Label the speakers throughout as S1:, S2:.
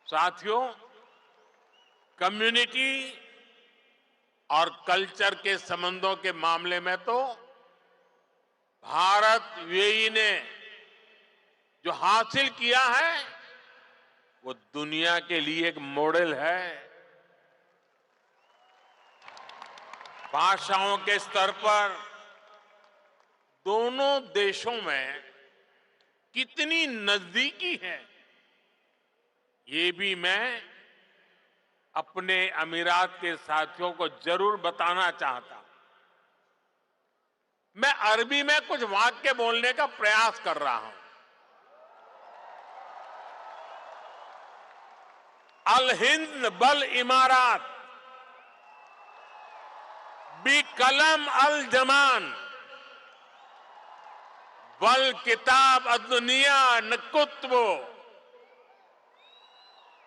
S1: साथियों, कम्युनिटी और कल्चर के संबंधों के मामले में तो भारत यूएई ने जो हासिल किया है वो दुनिया के लिए एक मॉडल है। भाषाओं के स्तर पर दोनों देशों में कितनी नजदीकी है, ये भी मैं अपने अमीरात के साथियों को जरूर बताना चाहता हूं। मैं अरबी में कुछ वाक्य बोलने का प्रयास कर रहा हूं। अल हिंद बल इमारात बी कलम अल जमान वल किताब अदुनिया नकुत्बो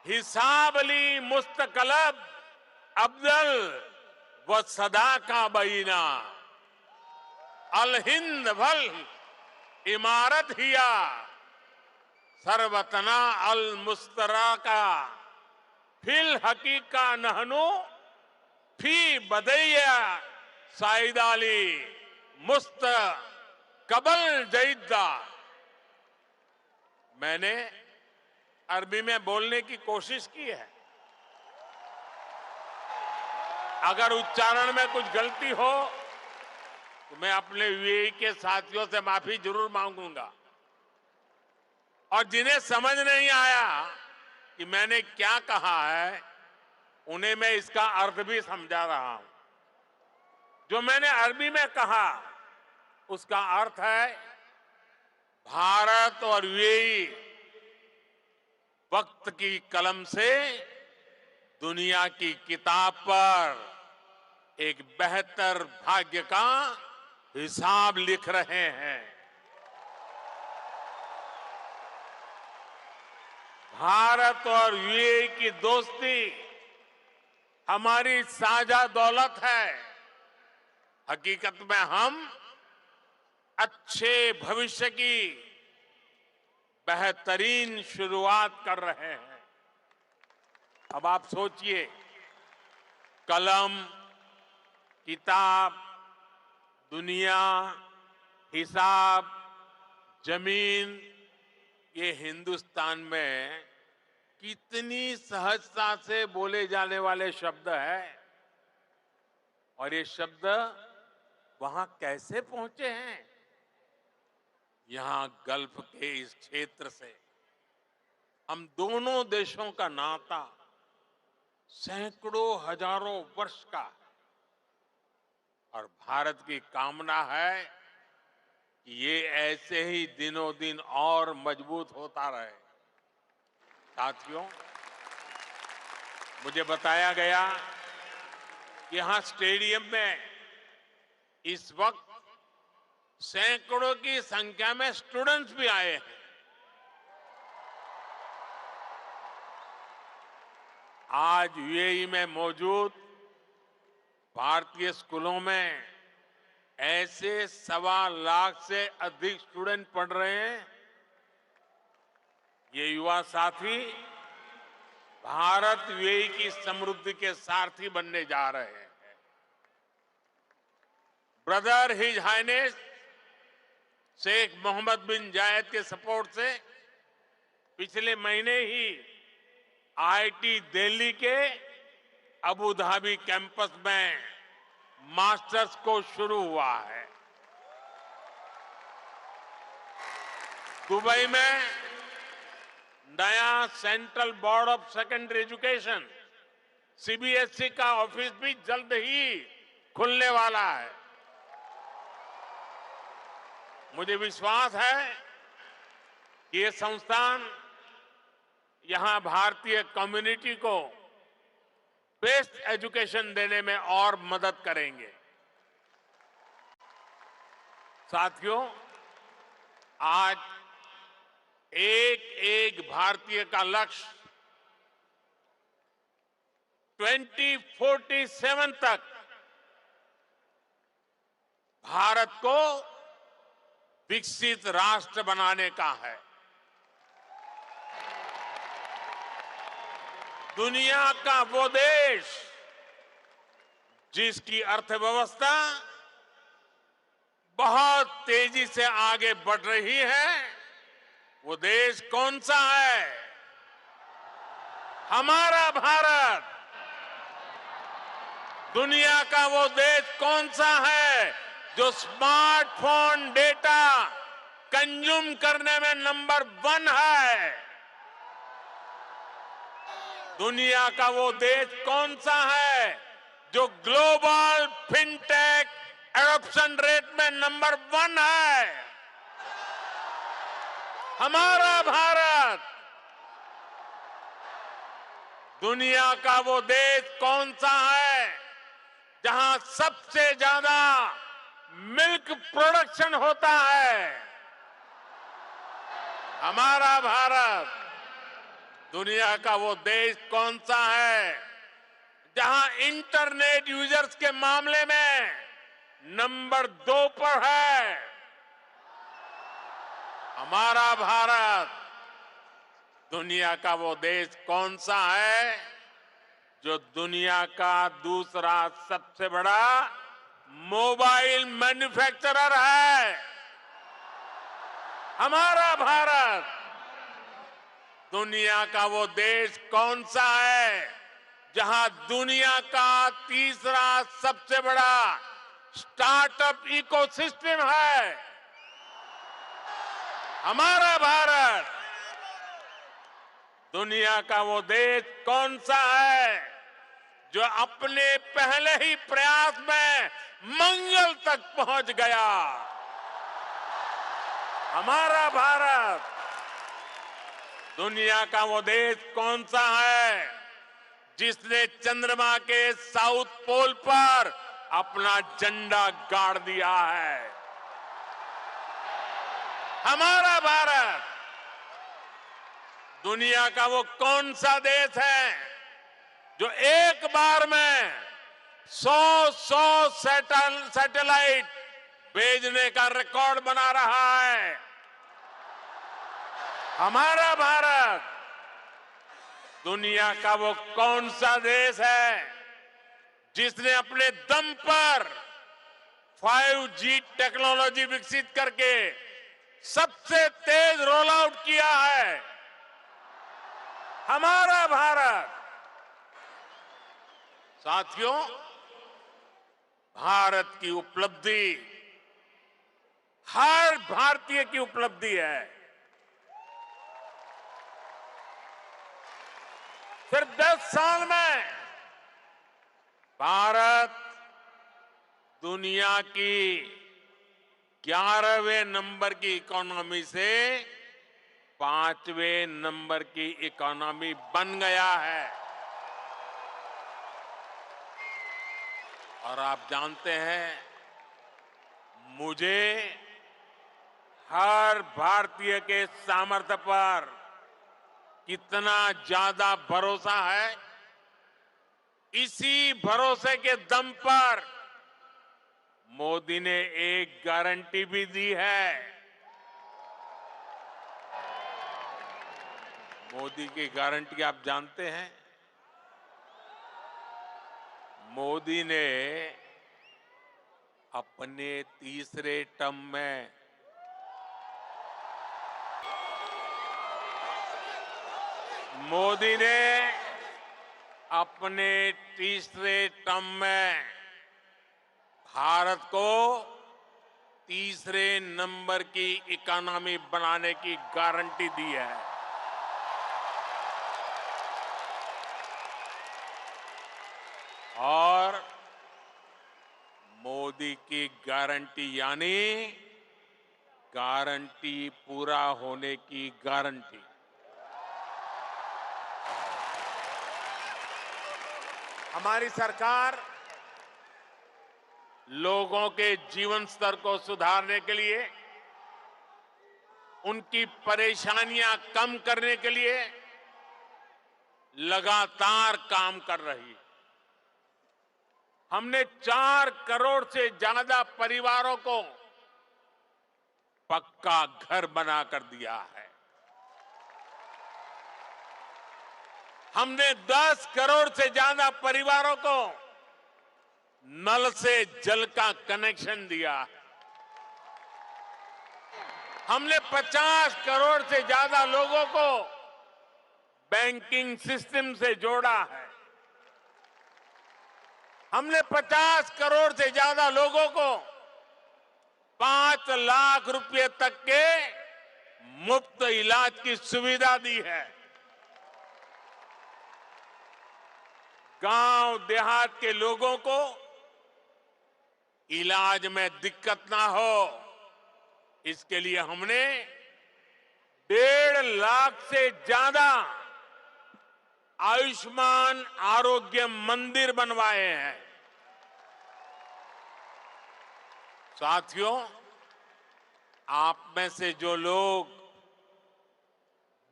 S1: हिसाब अली मुस्तकलब अब्दल व सदा का बीना अल हिंद भल इमारत हिया सरवतना अल मुस्तरा का फिल हकीका नहनु फी बदैया साइदाली मुस्त कबल जईदा। मैंने अरबी में बोलने की कोशिश की है। अगर उच्चारण में कुछ गलती हो तो मैं अपने यूएई के साथियों से माफी जरूर मांगूंगा, और जिन्हें समझ नहीं आया कि मैंने क्या कहा है उन्हें मैं इसका अर्थ भी समझा रहा हूं। जो मैंने अरबी में कहा उसका अर्थ है भारत और यूएई वक्त की कलम से दुनिया की किताब पर एक बेहतर भाग्य का हिसाब लिख रहे हैं। भारत और यूएई की दोस्ती हमारी साझा दौलत है। हकीकत में हम अच्छे भविष्य की बेहतरीन शुरुआत कर रहे हैं। अब आप सोचिए, कलम, किताब, दुनिया, हिसाब, जमीन, ये हिंदुस्तान में कितनी सहजता से बोले जाने वाले शब्द हैं, और ये शब्द वहां कैसे पहुंचे हैं? यहां गल्फ के इस क्षेत्र से हम दोनों देशों का नाता सैकड़ों हजारों वर्ष का है, और भारत की कामना है कि ये ऐसे ही दिनों दिन और मजबूत होता रहे। साथियों, मुझे बताया गया कि यहां स्टेडियम में इस वक्त सैकड़ों की संख्या में स्टूडेंट्स भी आए हैं। आज यूएई में मौजूद भारतीय स्कूलों में ऐसे 1.25 लाख से अधिक स्टूडेंट पढ़ रहे हैं। ये युवा साथी भारत यूएई की समृद्धि के सारथी बनने जा रहे हैं। Brother His Highness Sheikh Mohammed bin Zayed के सपोर्ट से पिछले महीने ही आईआईटी दिल्ली के अबू धाबी कैंपस में मास्टर्स कोर्स शुरू हुआ है। दुबई में नया central board of secondary education CBSE का ऑफिस भी जल्द ही खुलने वाला है। मुझे विश्वास है कि ये संस्थान यहां भारतीय कम्युनिटी को बेस्ट एजुकेशन देने में और मदद करेंगे। साथियों, आज एक एक भारतीय का लक्ष्य 2047 तक भारत को विकसित राष्ट्र बनाने का है। दुनिया का वो देश जिसकी अर्थव्यवस्था बहुत तेजी से आगे बढ़ रही है, वो देश कौन सा है? हमारा भारत। दुनिया का वो देश कौन सा है जो स्मार्टफोन डेटा कंज्यूम करने में नंबर 1 है? दुनिया का वो देश कौन सा है जो ग्लोबल फिनटेक एडॉप्शन रेट में नंबर 1 है? हमारा भारत। दुनिया का वो देश कौन सा है जहां सबसे ज्यादा मिल्क प्रोडक्शन होता है? हमारा भारत। दुनिया का वो देश कौन सा है जहां इंटरनेट यूजर्स के मामले में नंबर 2 पर है? हमारा भारत। दुनिया का वो देश कौन सा है जो दुनिया का दूसरा सबसे बड़ा मोबाइल मैन्युफैक्चरर है? हमारा भारत। दुनिया का वो देश कौन सा है जहां दुनिया का तीसरा सबसे बड़ा स्टार्टअप इकोसिस्टम है? हमारा भारत। दुनिया का वो देश कौन सा है जो अपने पहले ही प्रयास में मंगल तक पहुंच गया? हमारा भारत। दुनिया का वो देश कौन सा है जिसने चंद्रमा के साउथ पोल पर अपना झंडा गाड़ दिया है? हमारा भारत। दुनिया का वो कौन सा देश है जो एक बार में 100 सैटेलाइट भेजने का रिकॉर्ड बना रहा है? हमारा भारत। दुनिया का वो कौन सा देश है जिसने अपने दम पर 5G टेक्नोलॉजी विकसित करके सबसे तेज रोल आउट किया है? हमारा भारत। साथियों, भारत की उपलब्धि हर भारतीय की उपलब्धि है। सिर्फ 10 साल में भारत दुनिया की 11वें नंबर की इकोनॉमी से 5वें नंबर की इकोनॉमी बन गया है। और आप जानते हैं, मुझे हर भारतीय के सामर्थ्य पर कितना ज्यादा भरोसा है, इसी भरोसे के दम पर मोदी ने एक गारंटी भी दी है। मोदी की गारंटी आप जानते हैं? मोदी ने अपने तीसरे टर्म में भारत को तीसरे नंबर की इकोनॉमी बनाने की गारंटी दी है। और मोदी की गारंटी यानी गारंटी पूरा होने की गारंटी। हमारी सरकार लोगों के जीवन स्तर को सुधारने के लिए, उनकी परेशानियां कम करने के लिए लगातार काम कर रही है। हमने 4 करोड़ से ज्यादा परिवारों को पक्का घर बनाकर दिया है। हमने 10 करोड़ से ज्यादा परिवारों को नल से जल का कनेक्शन दिया है। हमने 50 करोड़ से ज्यादा लोगों को बैंकिंग सिस्टम से जोड़ा है। हमने 50 करोड़ से ज्यादा लोगों को 5 लाख रुपए तक के मुफ्त इलाज की सुविधा दी है। गांव देहात के लोगों को इलाज में दिक्कत ना हो, इसके लिए हमने 1.5 लाख से ज्यादा आयुष्मान आरोग्य मंदिर बनवाए हैं। साथियों, आप में से जो लोग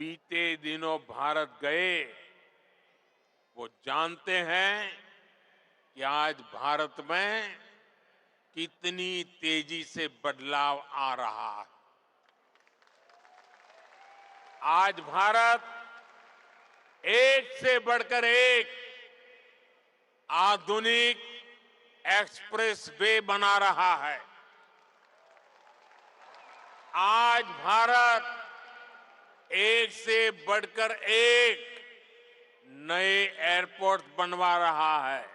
S1: बीते दिनों भारत गए, वो जानते हैं कि आज भारत में कितनी तेजी से बदलाव आ रहा है। आज भारत एक से बढ़कर एक आधुनिक एक्सप्रेस वे बना रहा है। आज भारत एक से बढ़कर एक नए एयरपोर्ट बनवा रहा है।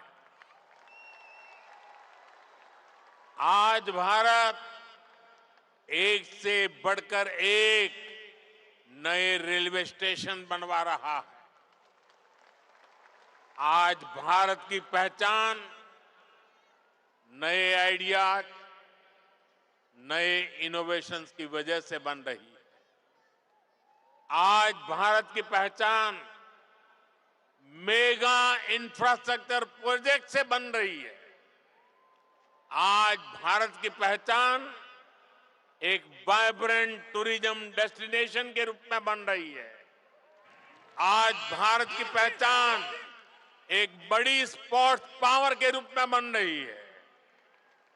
S1: आज भारत एक से बढ़कर एक नए रेलवे स्टेशन बनवा रहा है। आज भारत की पहचान नए आइडियाज, नए इनोवेशंस की वजह से बन रही है। आज भारत की पहचान मेगा इंफ्रास्ट्रक्चर प्रोजेक्ट से बन रही है। आज भारत की पहचान एक वाइब्रेंट टूरिज्म डेस्टिनेशन के रूप में बन रही है। आज भारत की पहचान एक बड़ी स्पोर्ट्स पावर के रूप में बन रही है।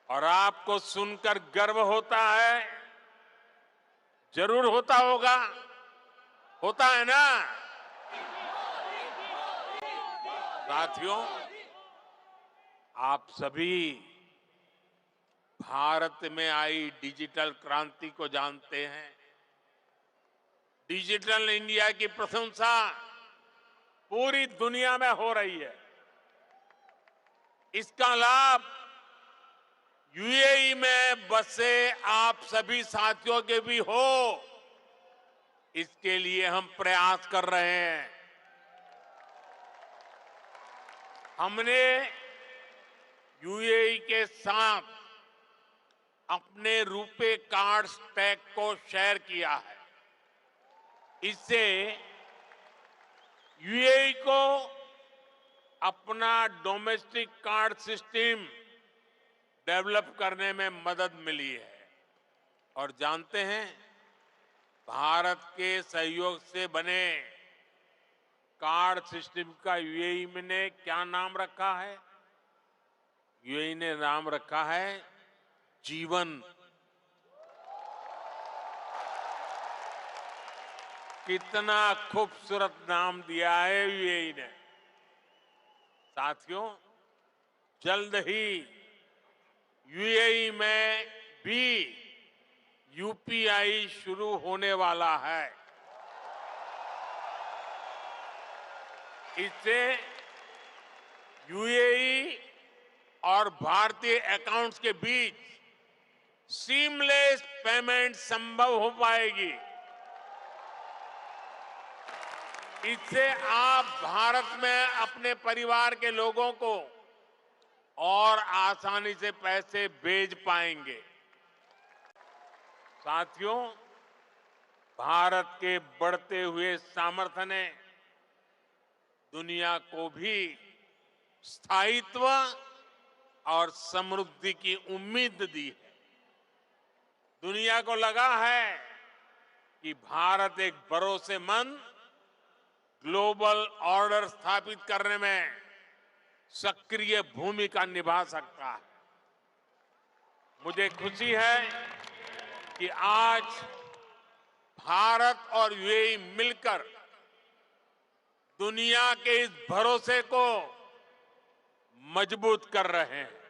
S1: और आपको सुनकर गर्व होता है, जरूर होता होगा, होता है ना साथियों? आप सभी भारत में आई डिजिटल क्रांति को जानते हैं। डिजिटल इंडिया की प्रशंसा पूरी दुनिया में हो रही है। इसका लाभ यूएई में बसे आप सभी साथियों के भी हो, इसके लिए हम प्रयास कर रहे हैं। हमने यूएई के साथ अपने रुपे कार्ड स्टैक को शेयर किया है। इससे यूएई को अपना डोमेस्टिक कार्ड सिस्टम डेवलप करने में मदद मिली है। और जानते हैं, भारत के सहयोग से बने कार्ड सिस्टम का यूएई ने क्या नाम रखा है? यूएई ने नाम रखा है जीवन। कितना खूबसूरत नाम दिया है यूएई ने। साथियों, जल्द ही यूएई में भी यूपीआई शुरू होने वाला है। इससे यूएई और भारतीय अकाउंट्स के बीच सीमलेस पेमेंट संभव हो पाएगी। इससे आप भारत में अपने परिवार के लोगों को और आसानी से पैसे भेज पाएंगे। साथियों, भारत के बढ़ते हुए सामर्थ्य ने दुनिया को भी स्थायित्व और समृद्धि की उम्मीद दी है। दुनिया को लगा है कि भारत एक भरोसेमंद ग्लोबल ऑर्डर स्थापित करने में सक्रिय भूमिका निभा सकता है। मुझे खुशी है कि आज भारत और यूएई मिलकर दुनिया के इस भरोसे को मजबूत कर रहे हैं।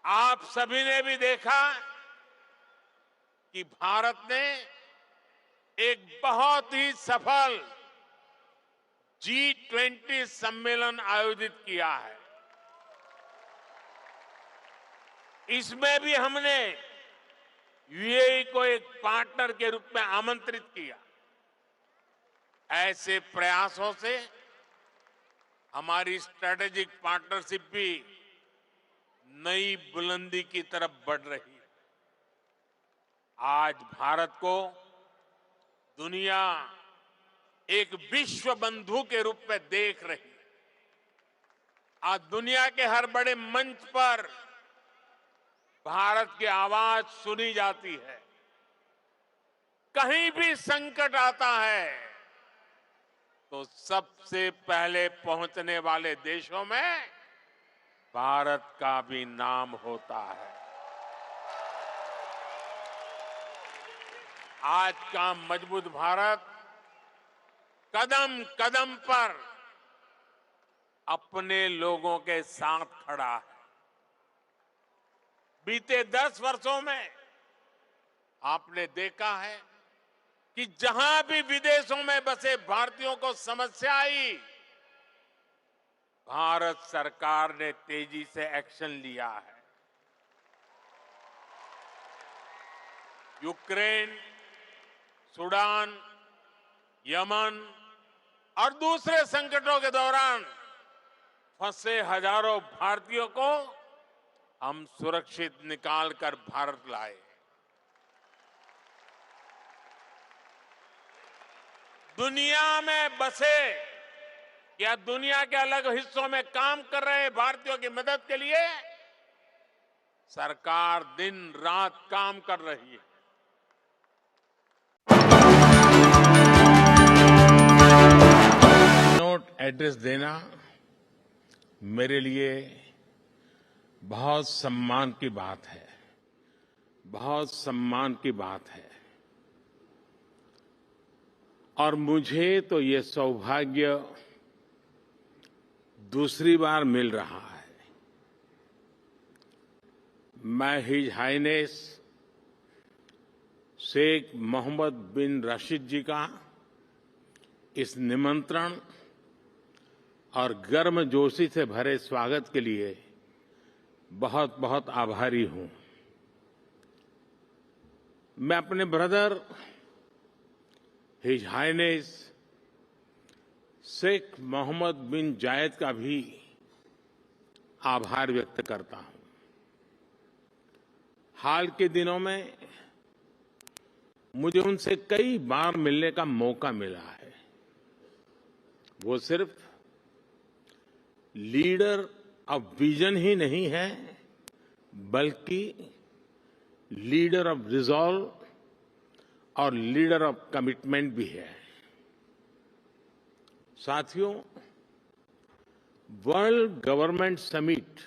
S1: आप सभी ने भी देखा कि भारत ने एक बहुत ही सफल G20 सम्मेलन आयोजित किया है। इसमें भी हमने यूएई को एक पार्टनर के रूप में आमंत्रित किया। ऐसे प्रयासों से हमारी स्ट्रैटेजिक पार्टनरशिप भी नई बुलंदी की तरफ बढ़ रही है। आज भारत को दुनिया एक विश्व बंधु के रूप में देख रही है। आज दुनिया के हर बड़े मंच पर भारत की आवाज सुनी जाती है। कहीं भी संकट आता है तो सबसे पहले पहुंचने वाले देशों में भारत का भी नाम होता है। आज का मजबूत भारत कदम कदम पर अपने लोगों के साथ खड़ा है। बीते 10 वर्षों में आपने देखा है कि जहां भी विदेशों में बसे भारतीयों को समस्या आई, भारत सरकार ने तेजी से एक्शन लिया है। यूक्रेन, सूडान, यमन और दूसरे संकटों के दौरान फंसे हजारों भारतीयों को हम सुरक्षित निकालकर भारत लाए। दुनिया में बसे या दुनिया के अलग हिस्सों में काम कर रहे भारतीयों की मदद के लिए सरकार दिन रात काम कर रही है। नोट एड्रेस देना मेरे लिए बहुत सम्मान की बात है, बहुत सम्मान की बात है। और मुझे तो ये सौभाग्य दूसरी बार मिल रहा है। मैं हिज हाइनेस शेख मोहम्मद बिन राशिद जी का इस निमंत्रण और गर्मजोशी से भरे स्वागत के लिए बहुत बहुत आभारी हूं। मैं अपने brother His Highness Sheikh Mohammed bin Zayed का भी आभार व्यक्त करता हूं। हाल के दिनों में मुझे उनसे कई बार मिलने का मौका मिला है। वो सिर्फ लीडर ऑफ विजन ही नहीं है, बल्कि लीडर ऑफ रिजॉल्व और लीडर ऑफ कमिटमेंट भी है। साथियों, वर्ल्ड गवर्नमेंट समिट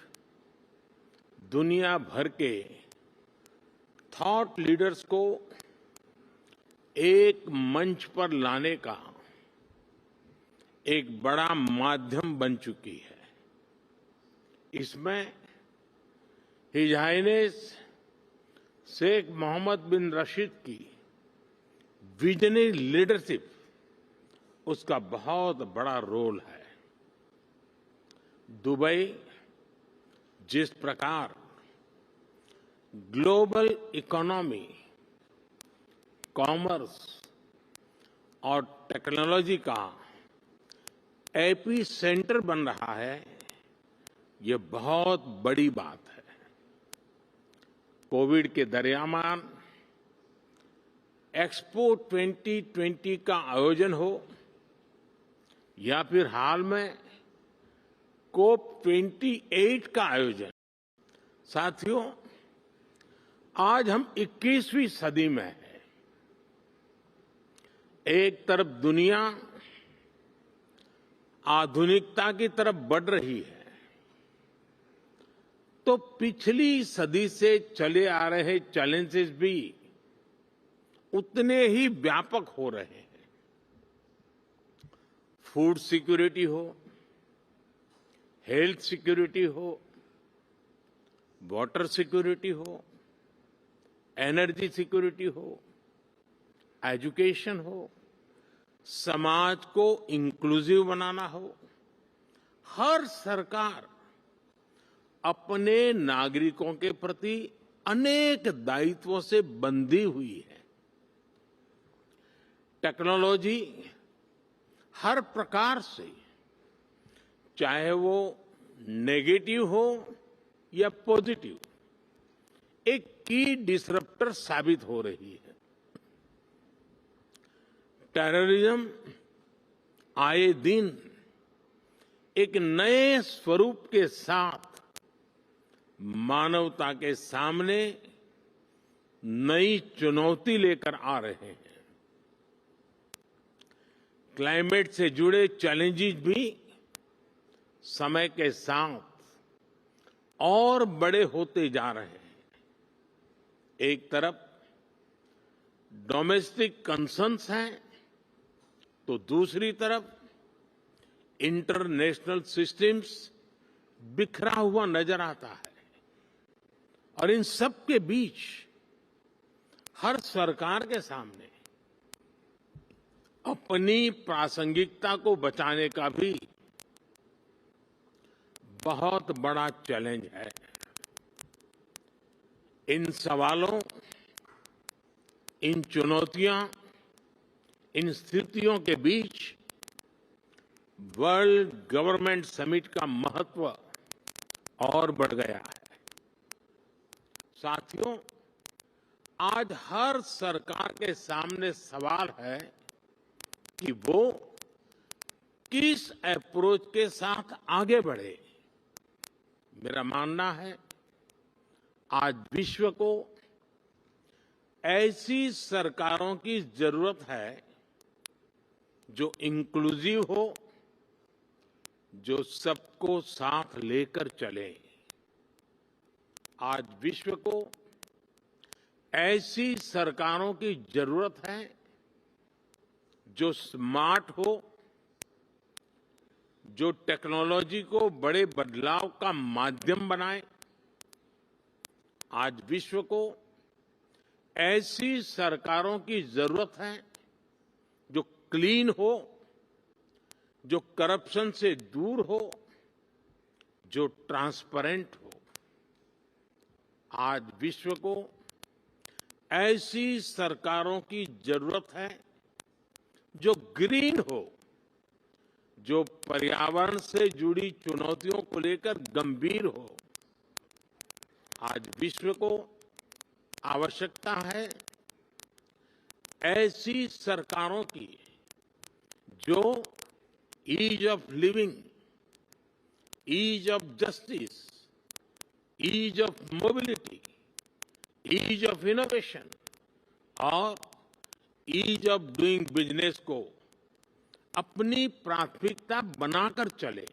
S1: दुनिया भर के थॉट लीडर्स को एक मंच पर लाने का एक बड़ा माध्यम बन चुकी है। इसमें हिज हाइनेस शेख मोहम्मद बिन राशिद की विजनरी लीडरशिप, उसका बहुत बड़ा रोल है। दुबई जिस प्रकार ग्लोबल इकोनॉमी, कॉमर्स और टेक्नोलॉजी का एपी सेंटर बन रहा है, ये बहुत बड़ी बात है। कोविड के दरमियान एक्सपो 2020 का आयोजन हो या फिर हाल में कोप 28 का आयोजन, साथियों आज हम 21वीं सदी में हैं। एक तरफ दुनिया आधुनिकता की तरफ बढ़ रही है, तो पिछली सदी से चले आ रहे चैलेंजेस भी उतने ही व्यापक हो रहे हैं। फूड सिक्योरिटी हो, हेल्थ सिक्योरिटी हो, वाटर सिक्योरिटी हो, एनर्जी सिक्योरिटी हो, एजुकेशन हो, समाज को इंक्लूसिव बनाना हो, हर सरकार अपने नागरिकों के प्रति अनेक दायित्वों से बंधी हुई है। टेक्नोलॉजी हर प्रकार से, चाहे वो नेगेटिव हो या पॉजिटिव, एक की डिसरप्टर साबित हो रही है। टेररिज्म आए दिन एक नए स्वरूप के साथ मानवता के सामने नई चुनौती लेकर आ रहे हैं। क्लाइमेट से जुड़े चैलेंजेस भी समय के साथ और बड़े होते जा रहे हैं। एक तरफ डोमेस्टिक कंसर्न्स हैं, तो दूसरी तरफ इंटरनेशनल सिस्टम्स बिखरा हुआ नजर आता है। और इन सब के बीच हर सरकार के सामने अपनी प्रासंगिकता को बचाने का भी बहुत बड़ा चैलेंज है। इन सवालों, इन चुनौतियां, इन स्थितियों के बीच वर्ल्ड गवर्नमेंट समिट का महत्व और बढ़ गया है। साथियों, आज हर सरकार के सामने सवाल है कि वो किस अप्रोच के साथ आगे बढ़े। मेरा मानना है आज विश्व को ऐसी सरकारों की जरूरत है जो इंक्लूसिव हो, जो सबको साथ लेकर चले। आज विश्व को ऐसी सरकारों की जरूरत है जो स्मार्ट हो, जो टेक्नोलॉजी को बड़े बदलाव का माध्यम बनाए। आज विश्व को ऐसी सरकारों की जरूरत है जो क्लीन हो, जो करप्शन से दूर हो, जो ट्रांसपेरेंट हो। आज विश्व को ऐसी सरकारों की जरूरत है जो ग्रीन हो, जो पर्यावरण से जुड़ी चुनौतियों को लेकर गंभीर हो। आज विश्व को आवश्यकता है ऐसी सरकारों की जो ease of living, ease of justice, ease of mobility, ease of innovation और ईज ऑफ डूइंग बिजनेस को अपनी प्राथमिकता बनाकर चले।